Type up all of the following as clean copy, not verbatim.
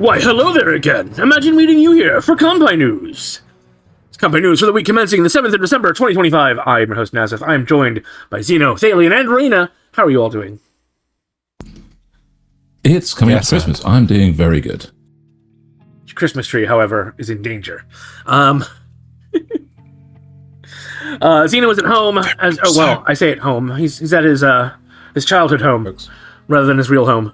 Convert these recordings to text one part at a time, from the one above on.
Why, hello there again. Imagine meeting you here for Kanpai News. It's Kanpai News for the week commencing the 7th of December, 2025. I'm your host, Nasuth. I'm joined by Xeno, Thaylien, and Rena. How are you all doing? It's coming up to Christmas. I'm doing very good. Your Christmas tree, however, is in danger. Xeno is at home. I say at home. He's at his childhood home rather than his real home.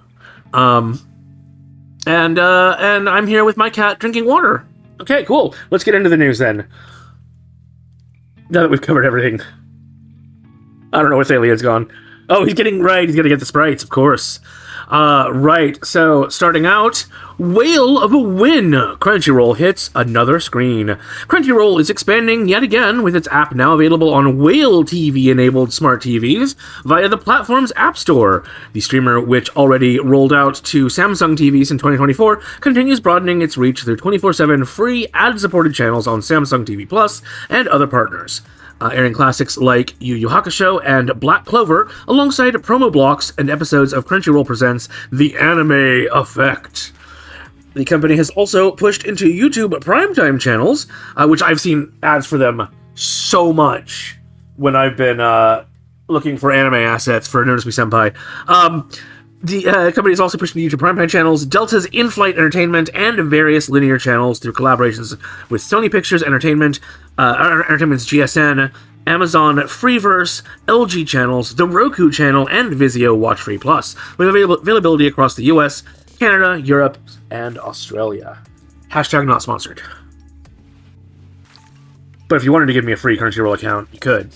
And I'm here with my cat drinking water. Okay, cool. Let's get into the news then. Now that we've covered everything. I don't know where Thalien's gone. Oh, he's going to get the sprites, of course. Right, so starting out, Whale of a Win. Crunchyroll hits another screen. Crunchyroll is expanding yet again with its app now available on Whale TV-enabled smart TVs via the platform's App Store. The streamer, which already rolled out to Samsung TVs in 2024, continues broadening its reach through 24/7 free ad-supported channels on Samsung TV Plus and other partners. Airing classics like Yu Yu Hakusho and Black Clover, alongside promo blocks and episodes of Crunchyroll Presents The Anime Effect. The company has also pushed into YouTube primetime channels, which I've seen ads for them so much when I've been looking for anime assets for Notice Me Senpai. The company has also pushed into YouTube primetime channels, Delta's in-flight entertainment, and various linear channels through collaborations with Sony Pictures Entertainment, Entertainment's GSN, Amazon Freeverse, LG channels, the Roku channel, and Vizio Watch Free Plus, with availability across the US, Canada, Europe, and Australia. Hashtag not sponsored. But if you wanted to give me a free Crunchyroll account, you could.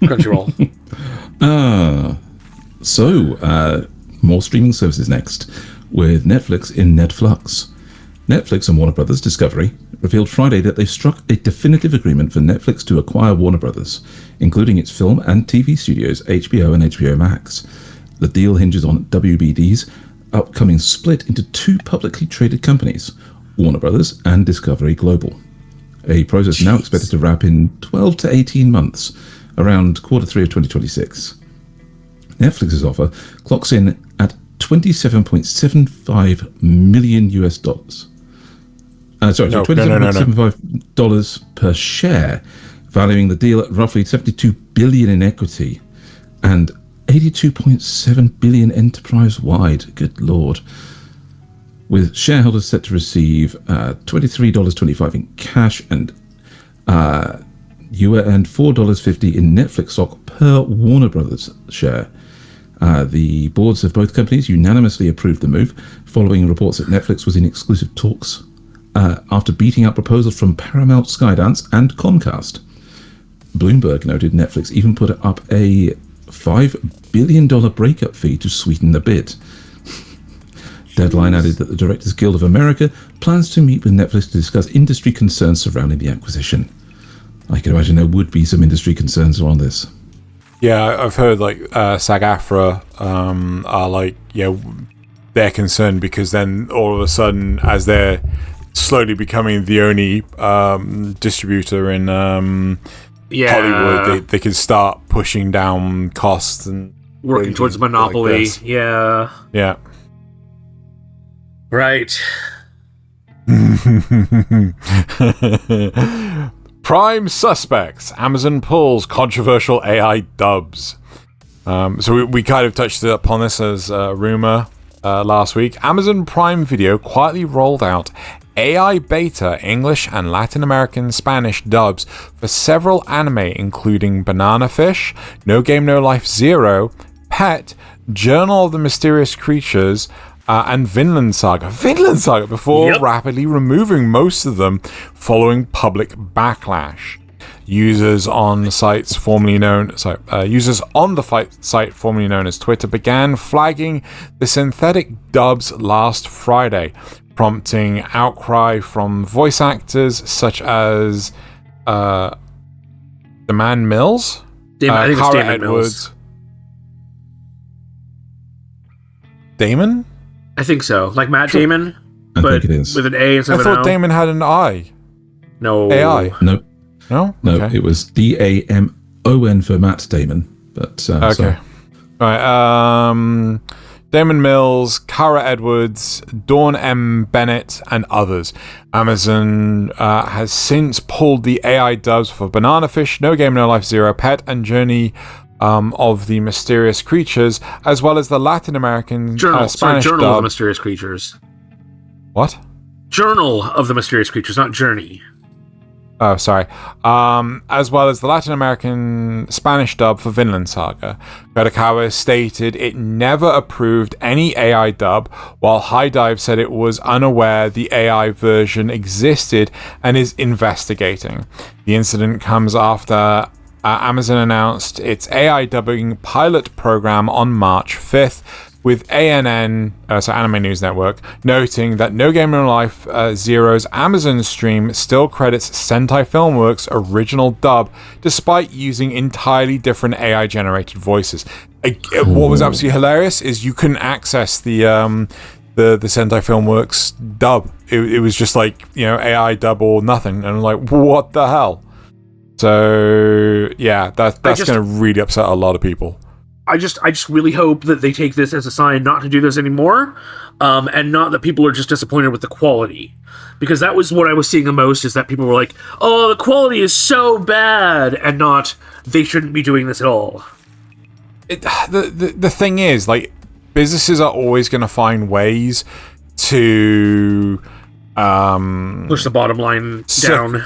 Crunchyroll. More streaming services next, with Netflix in NetFLUX. Netflix and Warner Brothers Discovery revealed Friday that they've struck a definitive agreement for Netflix to acquire Warner Brothers, including its film and TV studios HBO and HBO Max. The deal hinges on WBD's upcoming split into two publicly traded companies, Warner Brothers and Discovery Global. A process now expected to wrap in 12 to 18 months, around Q3 of 2026. Netflix's offer clocks in at $27.75 million US. $27.75 per share, valuing the deal at roughly $72 billion in equity and $82.7 billion enterprise-wide. Good lord. With shareholders set to receive $23.25 in cash and $4.50 in Netflix stock per Warner Brothers share. The boards of both companies unanimously approved the move, following reports that Netflix was in exclusive talks after beating out proposals from Paramount, Skydance, and Comcast. Bloomberg noted Netflix even put up a $5 billion breakup fee to sweeten the bid. Deadline added that the Directors Guild of America plans to meet with Netflix to discuss industry concerns surrounding the acquisition. I can imagine there would be some industry concerns around this. Yeah, I've heard SAG-AFTRA are they're concerned because then all of a sudden, as they're slowly becoming the only distributor in Hollywood, they can start pushing down costs and working towards a monopoly. Like yeah. Right. Prime suspects. Amazon pulls controversial AI dubs. So we kind of touched upon this as a rumor last week. Amazon Prime Video quietly rolled out AI beta English and Latin American Spanish dubs for several anime, including Banana Fish, No Game No Life Zero, Pet, Journal of the Mysterious Creatures, and Vinland Saga. Before rapidly removing most of them following public backlash. Users on the site formerly known as Twitter began flagging the synthetic dubs last Friday, prompting outcry from voice actors such as Damon Mills, I think it's Cara Damon Edwards. Mills. Damon? I think so. Like Matt Damon, I but think it is. with an A instead I of an thought O. Damon had an I. No. AI. No, Okay. it was DAMON for Matt Damon. But Okay. Right. Damon Mills, Kara Edwards, Dawn M. Bennett, and others. Amazon has since pulled the AI dubs for Banana Fish, No Game No Life, Zero Pet, and Journey of the Mysterious Creatures, as well as the Latin American Spanish Journal dub. of the Mysterious Creatures. What? Journal of the Mysterious Creatures, not Journey. Oh, sorry. As well as the Latin American Spanish dub for Vinland Saga. Kadokawa stated it never approved any AI dub, while High Dive said it was unaware the AI version existed and is investigating. The incident comes after Amazon announced its AI dubbing pilot program on March 5th, with ANN, so Anime News Network, noting that No Game No Life Zero's Amazon stream still credits Sentai Filmworks' original dub, despite using entirely different AI-generated voices. What was absolutely hilarious is you couldn't access the Sentai Filmworks dub. It was just like, AI dub or nothing, and I'm like, what the hell? So yeah, that's going to really upset a lot of people. I just really hope that they take this as a sign not to do this anymore, and not that people are just disappointed with the quality. Because that was what I was seeing the most, is that people were like, oh, the quality is so bad, and not, they shouldn't be doing this at all. The thing is, like, businesses are always going to find ways to push the bottom line down.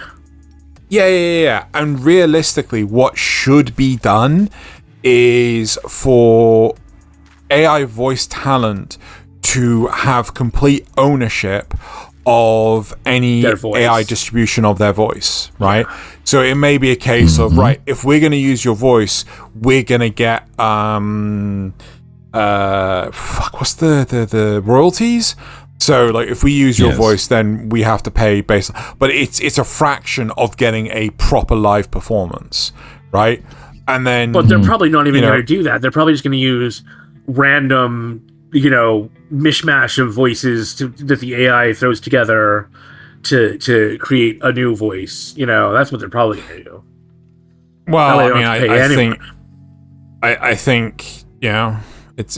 Yeah. And realistically, what should be done is for AI voice talent to have complete ownership of any AI distribution of their voice, right? Yeah. So it may be a case of, right, if we're going to use your voice, we're going to get what's the royalties? So, like, if we use your voice, then we have to pay based, but it's a fraction of getting a proper live performance, right? And then, but they're probably not even going to do that. They're probably just going to use random, mishmash of voices that the AI throws together to create a new voice. That's what they're probably going to do. Well, I think it's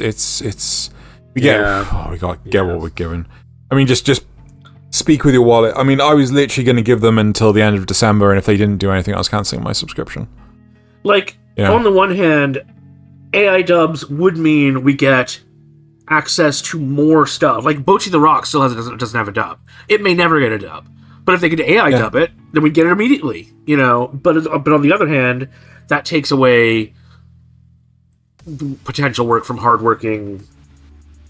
we got to get what we're given. I mean, just speak with your wallet. I mean, I was literally going to give them until the end of December, and if they didn't do anything, I was canceling my subscription. Like, on the one hand, AI dubs would mean we get access to more stuff. Like, Bocchi the Rock still doesn't have a dub. It may never get a dub. But if they could AI dub it, then we'd get it immediately, But on the other hand, that takes away potential work from hardworking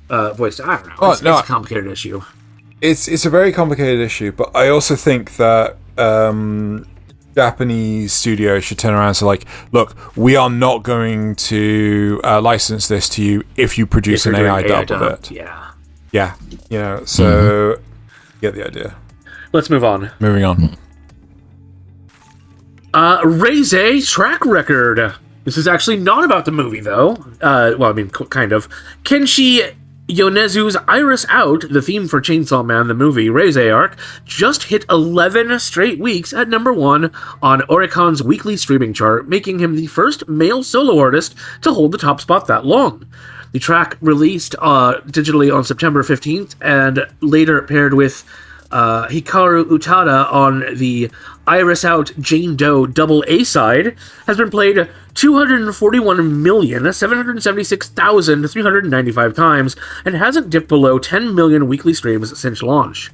voice. I don't know. It's a complicated issue. It's a very complicated issue, but I also think that Japanese studios should turn around and say, like, look, we are not going to license this to you if you produce an AI dub of it. Yeah. So get the idea. Let's move on. Moving on. Reze-Track Record. This is actually not about the movie, though. Kind of. Kenshi Yonezu's Iris Out, the theme for Chainsaw Man, the movie Reze arc, just hit 11 straight weeks at number 1 on Oricon's weekly streaming chart, making him the first male solo artist to hold the top spot that long. The track released digitally on September 15th and later paired with Hikaru Utada on the Iris Out Jane Doe double A side, has been played 241,776,395 times and hasn't dipped below 10 million weekly streams since launch.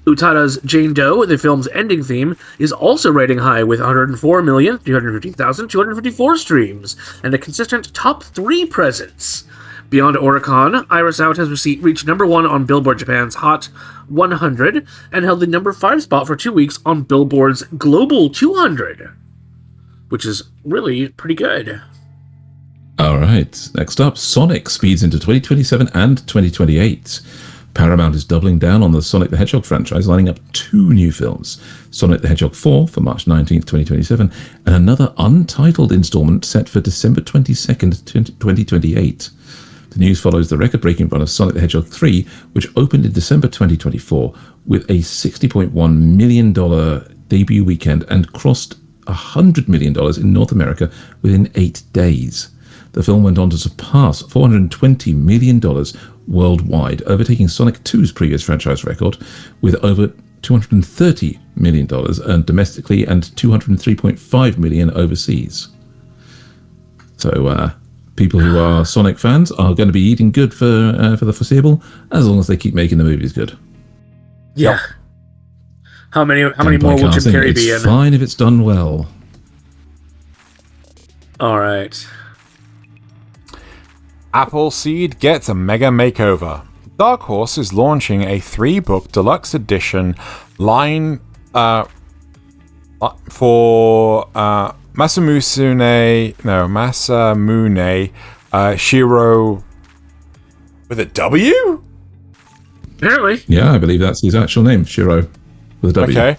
Utada's Jane Doe, the film's ending theme, is also rating high with 104,315,254 streams and a consistent top 3 presence. Beyond Oricon, Iris Out has reached number 1 on Billboard Japan's Hot 100 and held the number 5 spot for 2 weeks on Billboard's Global 200, which is really pretty good. All right, next up, Sonic speeds into 2027 and 2028. Paramount is doubling down on the Sonic the Hedgehog franchise, lining up 2 new films, Sonic the Hedgehog 4 for March 19th, 2027, and another untitled installment set for December 22nd, 2028. The news follows the record-breaking run of Sonic the Hedgehog 3, which opened in December 2024 with a $60.1 million debut weekend and crossed $100 million in North America within 8 days. the film went on to surpass $420 million worldwide, overtaking Sonic 2's previous franchise record with over $230 million earned domestically and $203.5 million overseas. So people who are Sonic fans are going to be eating good for the foreseeable, as long as they keep making the movies good. Yeah. How many more will Jim Carrey be in? It's fine if it's done well. All right. Appleseed gets a mega makeover. Dark Horse is launching a 3-book deluxe edition line for Masamune Shiro with a W? Apparently. Yeah, I believe that's his actual name, Shiro, with a W. Okay.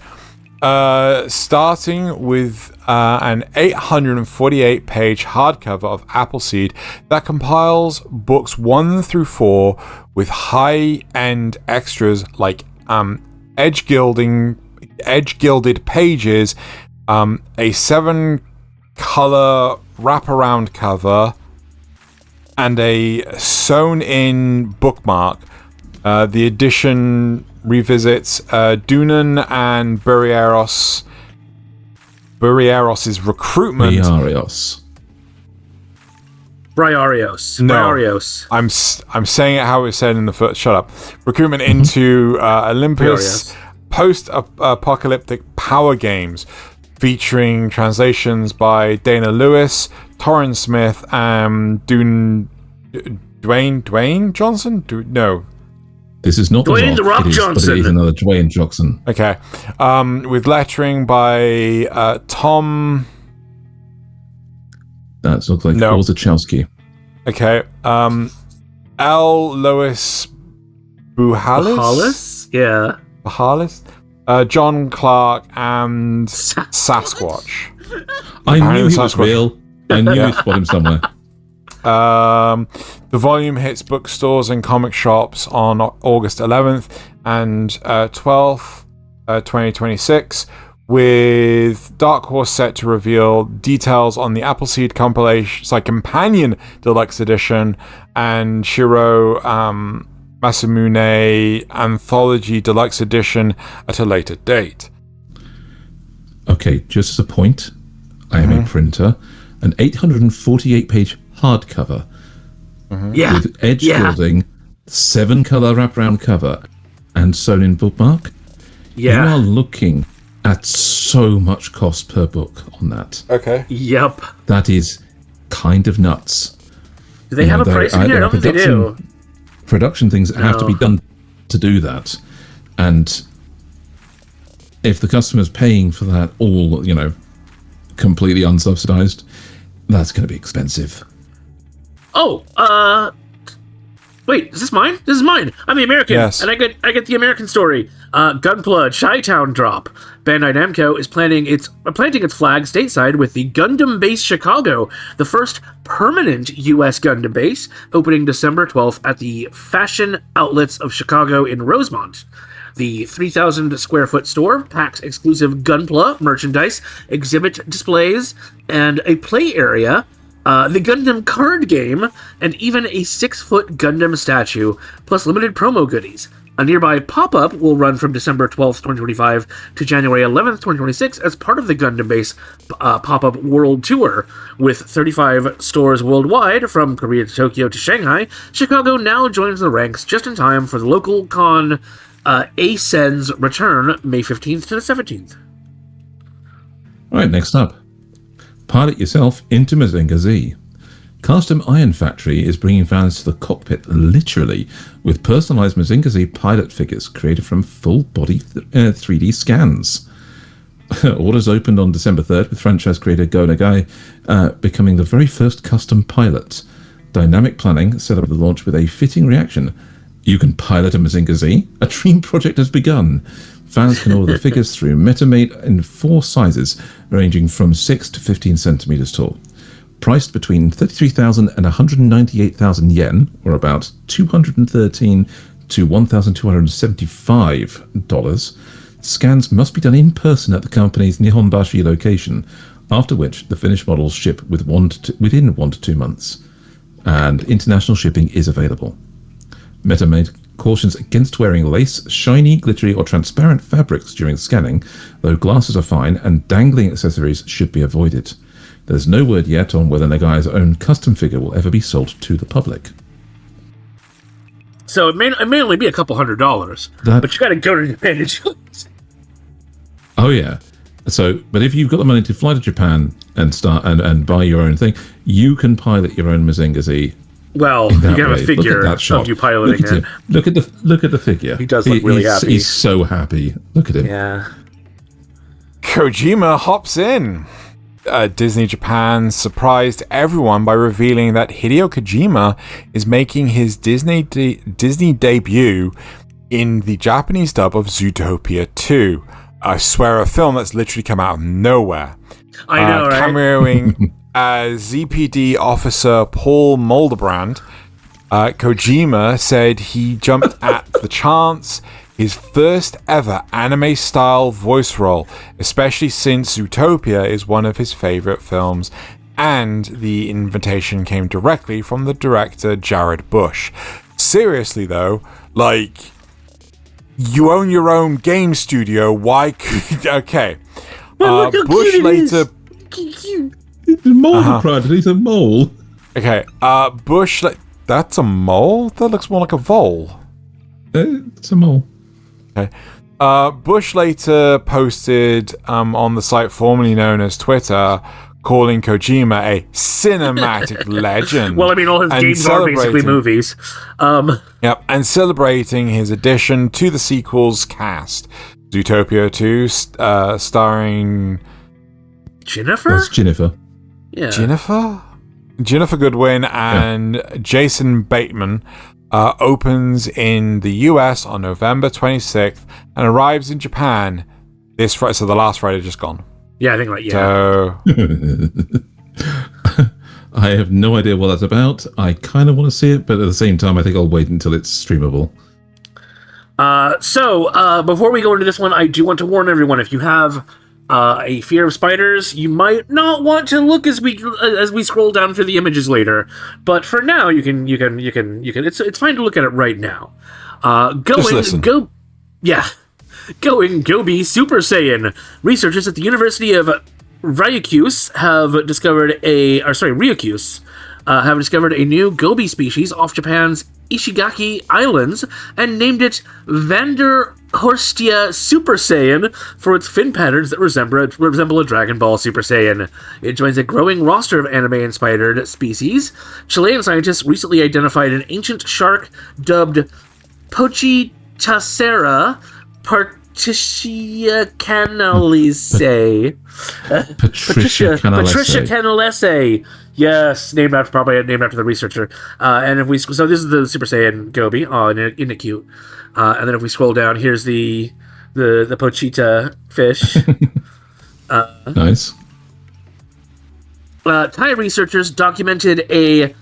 Starting with an 848-page hardcover of Appleseed that compiles books 1 through 4 with high-end extras like edge-gilded pages, a 7-color wraparound cover, and a sewn-in bookmark. The edition revisits Dunan and Briaros's recruitment. Briarios. No, Briarios. I'm saying it how it was said in the first. Shut up. Recruitment into Olympus post-apocalyptic power games, featuring translations by Dana Lewis, Torrin Smith, and Dwayne Johnson. No. This is not Dwayne The Rock Johnson, but it is another Dwayne Johnson. Okay, with lettering by Tom. That looks like Paul Zachowski. Okay, L. Lois Buhalis? Yeah. Buhalis? John Clark and Sasquatch. I knew he was real. I knew you'd spot him somewhere. The volume hits bookstores and comic shops on August 11th and 12th, 2026, with Dark Horse set to reveal details on the Appleseed companion deluxe edition and Shiro Masamune anthology deluxe edition at a later date. Okay, just as a point, I am a printer. An 848-page hardcover with edge gilding, 7-color wraparound cover, and sewn-in bookmark. Yeah. You are looking at so much cost per book on that. Okay. Yep. That is kind of nuts. Do they have a price in here? I don't think they do. Production things have to be done to do that. And if the customer's paying for that all, completely unsubsidized, that's going to be expensive. Oh, wait, is this mine? This is mine. I'm the American, and I get the American story. Gunpla Chi-Town drop. Bandai Namco is planting its flag stateside with the Gundam Base Chicago, the first permanent U.S. Gundam base, opening December 12th at the Fashion Outlets of Chicago in Rosemont. The 3,000 square foot store packs exclusive Gunpla merchandise, exhibit displays, and a play area, the Gundam card game, and even a 6-foot Gundam statue, plus limited promo goodies. A nearby pop-up will run from December 12th, 2025 to January 11th, 2026 as part of the Gundam Base pop-up world tour. With 35 stores worldwide, from Korea to Tokyo to Shanghai, Chicago now joins the ranks just in time for the local con ASEN's return May 15th to the 17th. All right, next up. Pilot yourself into Mazinger Z. Custom Iron Factory is bringing fans to the cockpit literally with personalized Mazinger Z pilot figures created from full-body 3D scans. Orders opened on December 3rd with franchise creator Go Nagai becoming the very first custom pilot. Dynamic planning set up the launch with a fitting reaction. You can pilot a Mazinger Z? A dream project has begun. Fans can order the figures through MetaMate in 4 sizes, ranging from 6 to 15 centimeters tall. Priced between 33,000 and 198,000 yen, or about $213 to $1,275. Scans must be done in person at the company's Nihonbashi location. after which the finished models ship within 1 to 2 months, and international shipping is available. MetaMaid cautions against wearing lace, shiny, glittery, or transparent fabrics during scanning, though glasses are fine and dangling accessories should be avoided. There's no word yet on whether Nagai's own custom figure will ever be sold to the public. So it may only be a couple $100, but you got to go to Japan to do it. Oh yeah. So, but if you've got the money to fly to Japan and start and buy your own thing, you can pilot your own Mazinger Z. Well, you can have a figure of you piloting it. Look at the figure. He does look really happy. He's so happy. Look at him. Yeah. Kojima hops in. Disney Japan surprised everyone by revealing that Hideo Kojima is making his Disney debut in the Japanese dub of Zootopia 2. I swear, a film that's literally come out of nowhere. I know, right? Cameoing ZPD officer Paul Molderbrand, Kojima said he jumped at the chance, his first ever anime-style voice role, especially since Zootopia is one of his favorite films, and the invitation came directly from the director Jared Bush. Seriously though, like, you own your own game studio, why could... Okay. Bush later... He's a mole, He's a mole. Okay, Bush... That's a mole? That looks more like a vole. It's a mole. Okay. Bush later posted on the site formerly known as Twitter, calling Kojima a cinematic legend. Well, I mean, all his games are basically movies. Yep, and celebrating his addition to the sequel's cast. Zootopia 2, starring... Jennifer? That's Jennifer. Yeah. Jennifer Goodwin and Jason Bateman opens in the US on November 26th and arrives in Japan this Friday. So the last Friday just gone. Yeah, I think right. Yeah. So I have no idea what that's about. I kind of want to see it, but at the same time, I think I'll wait until it's streamable. So before we go into this one, I do want to warn everyone: if you have a fear of spiders, you might not want to look as we scroll down through the images later. But for now, you can. It's fine to look at it right now. Going Goby Super Saiyan. Researchers at the University of Ryukyus have discovered a new Goby species off Japan's Ishigaki Islands and named it Vanderhorstia Super Saiyan for its fin patterns that resemble a Dragon Ball Super Saiyan. It joins a growing roster of anime-inspired species. Chilean scientists recently identified an ancient shark dubbed Pochitacera Patricia Canalese. Patricia Canalese. Yes, named after the researcher. And this is the Super Saiyan Goby. Oh, isn't it cute? And then if we scroll down, here's the Pochita fish. Nice. Thai researchers documented a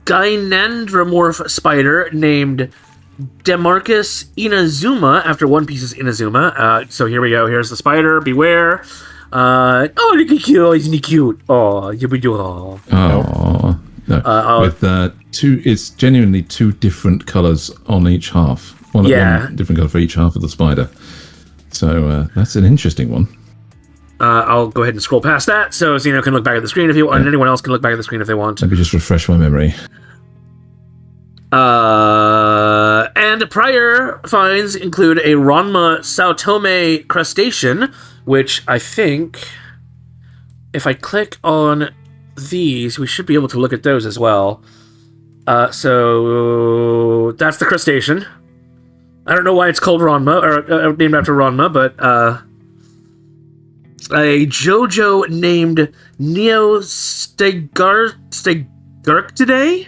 gynandromorph spider named Demarcus Inazuma after One Piece's Inazuma. So here we go. Here's the spider. Beware. Oh, look at you. Isn't he cute? Oh, you be doing. Oh. No. With it's genuinely two different colours on each half. One different colour for each half of the spider. So that's an interesting one. I'll go ahead and scroll past that, so Xeno can look back at the screen if you want, and anyone else can look back at the screen if they want. Let me just refresh my memory. And prior finds include a Ranma Saotome crustacean, which I think, if I click on these, we should be able to look at those as well. So that's the crustacean. I don't know why it's called Ranma, or named after Ranma, but a JoJo named Neo Stegarctidae? Garctidae,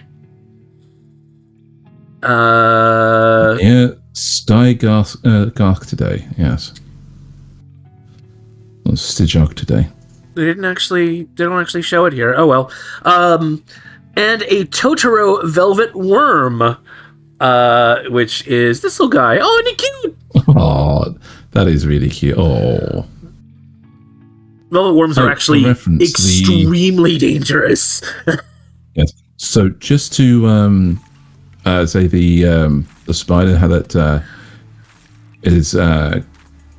yes. Stygarctidae. They don't actually show it here. Oh well. And a Totoro velvet worm, which is this little guy. Oh, isn't he cute? Oh, that is really cute. Oh. Velvet worms are actually reference, extremely dangerous. Yes. So just to say the spider, how that is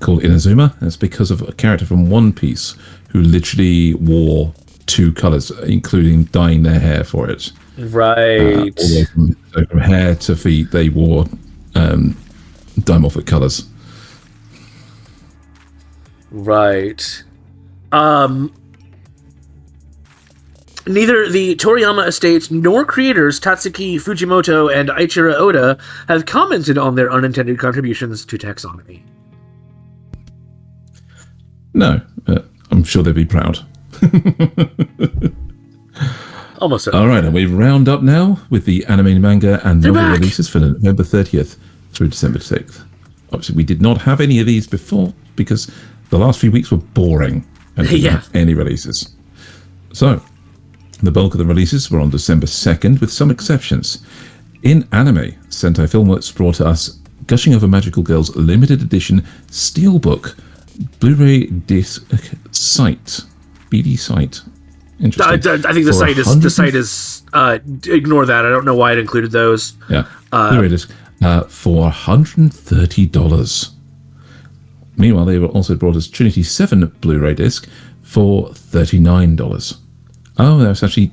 called Inazuma, it's because of a character from One Piece who literally wore 2 colors, including dyeing their hair for it. Right. From hair to feet, they wore dimorphic colors. Right. Neither the Toriyama estate nor creators Tatsuki Fujimoto and Eiichiro Oda have commented on their unintended contributions to taxonomy. No, I'm sure they'd be proud. Almost. All right, and we round up now with the anime, manga, and novel releases for November 30th through December 6th. Obviously, we did not have any of these before because the last few weeks were boring and didn't have any releases. So, the bulk of the releases were on December 2nd, with some exceptions. In anime, Sentai Filmworks brought us Gushing Over Magical Girls limited edition steelbook Blu-ray disc site, BD site. Interesting. I think the site is ignore that. I don't know why it included those. Yeah, Blu-ray disc for $130. Meanwhile, they also brought us Trinity 7 Blu-ray disc for $39. Oh, that's actually,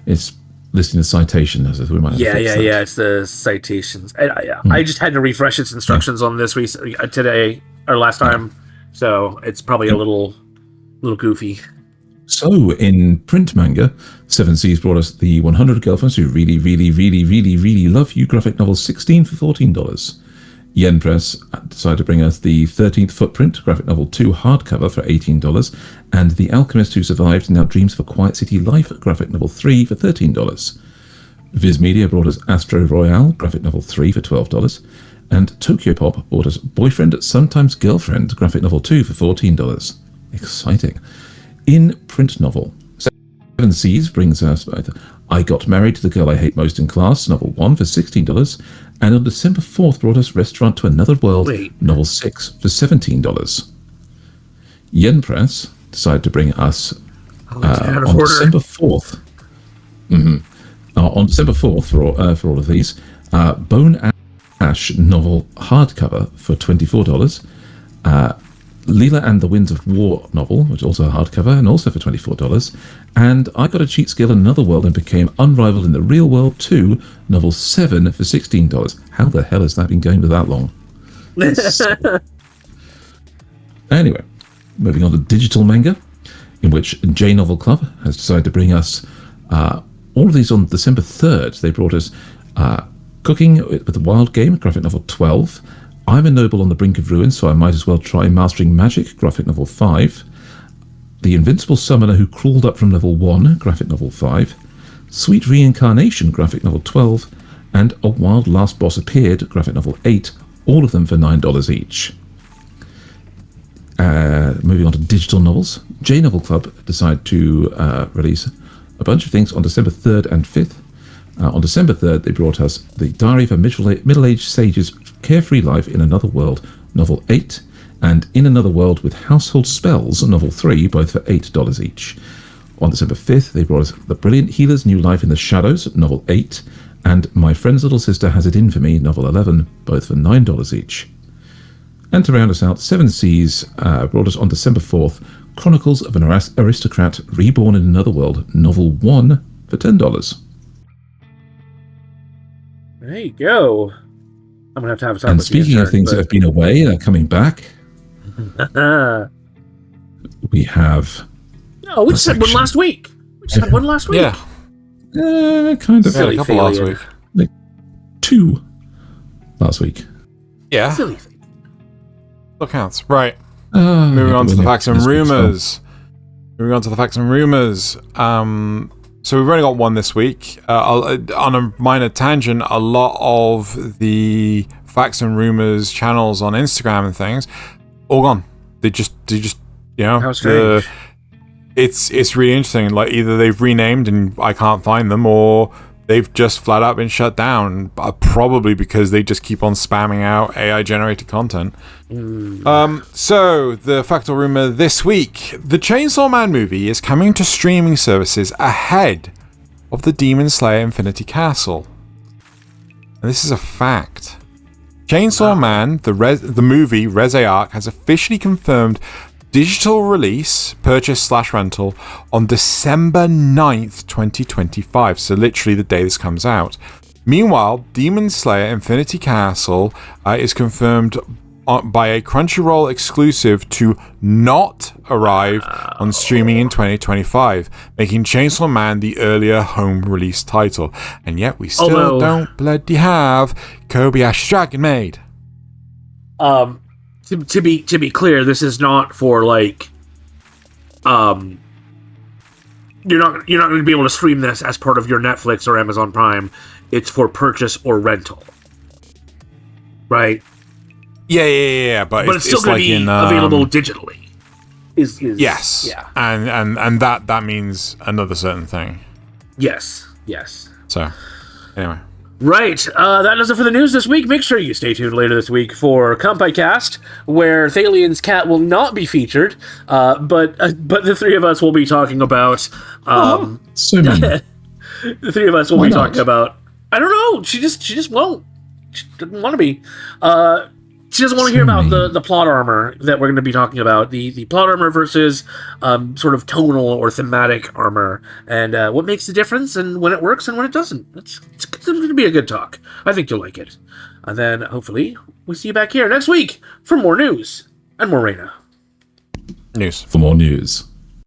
it's listing the citation. We might have it's the citations. I just had to refresh its instructions on this today or last time, so it's probably a little goofy. So, in print manga, 7 Seas brought us the 100 Girlfriends Who Really, Really, Really, Really, Really Love You graphic novel 16 for $14. Yen Press decided to bring us the 13th Footprint graphic novel 2 hardcover for $18, and The Alchemist Who Survived and Now Dreams of a Quiet City Life graphic novel 3 for $13. Viz Media brought us Astro Royale graphic novel 3 for $12, and Tokyo Pop brought us Boyfriend Sometimes Girlfriend graphic novel 2 for $14. Exciting. In print novel, 7 Seas brings us I Got Married to the Girl I Hate Most in Class, novel 1 for $16, and on December 4th brought us Restaurant to Another World, novel 6 for $17. Yen Press decided to bring us on December 4th. On December 4th for all of these, Bone Ash novel hardcover for $24. Leela and the Winds of War novel, which is also a hardcover, and also for $24. And I Got a Cheat Skill in Another World and Became Unrivaled in the Real World 2, novel 7 for $16. How the hell has that been going for that long? Anyway, moving on to digital manga, in which J Novel Club has decided to bring us all of these on December 3rd. They brought us Cooking with the Wild Game, graphic novel 12, I'm a Noble on the Brink of Ruin, so I might as well try Mastering Magic, graphic novel 5. The Invincible Summoner Who Crawled Up from level 1, graphic novel 5. Sweet Reincarnation, graphic novel 12. And A Wild Last Boss Appeared, graphic novel 8. All of them for $9 each. Moving on to digital novels. J Novel Club decided to release a bunch of things on December 3rd and 5th. On December 3rd, they brought us The Diary of a Middle-Aged Sage's Carefree Life in Another World, novel 8, and In Another World with Household Spells, novel 3, both for $8 each. On December 5th, they brought us The Brilliant Healer's New Life in the Shadows, novel 8, and My Friend's Little Sister Has It In For Me, novel 11, both for $9 each. And to round us out, 7 Seas brought us on December 4th Chronicles of an Aristocrat Reborn in Another World, novel 1, for $10. There you go. I'm going to have a talk and with speaking of things that have been away and are coming back, we have... No, we just had one last week. Yeah. Kind of. We had a couple last week. Like 2 last week. Yeah. Silly thing. Still counts. Right. Moving on to the facts and rumors. So we've only got one this week. On a minor tangent, a lot of the facts and rumors channels on Instagram and things, all gone. They just How strange. It's really interesting. Like either they've renamed and I can't find them, or they've just flat out been shut down, probably because they just keep on spamming out AI-generated content. So, the fact or rumor this week. The Chainsaw Man movie is coming to streaming services ahead of the Demon Slayer Infinity Castle. And this is a fact. Chainsaw Man, the movie Reze-Arc, has officially confirmed digital release, purchase/rental on December 9th, 2025. So literally the day this comes out. Meanwhile, Demon Slayer Infinity Castle is confirmed by a Crunchyroll exclusive to not arrive on streaming in 2025, making Chainsaw Man the earlier home release title. And yet we still don't bloody have Kobayashi Dragon Maid. To be clear, this is not for like, you're not going to be able to stream this as part of your Netflix or Amazon Prime. It's for purchase or rental, right? Yeah. But it's still going to be available digitally. Yes. Yeah. And that means another certain thing. Yes. So, anyway. Right, that does it for the news this week. Make sure you stay tuned later this week for Kanpai Cast, where Thaylien's cat will not be featured, but the three of us will be talking about... so mean. The three of us will be talking about... I don't know, she just won't. She doesn't want to be. She doesn't want to hear about the plot armor that we're going to be talking about. The plot armor versus sort of tonal or thematic armor. And what makes the difference and when it works and when it doesn't. It's going to be a good talk. I think you'll like it. And then, hopefully, we'll see you back here next week for more news and more Reina. News. For more news.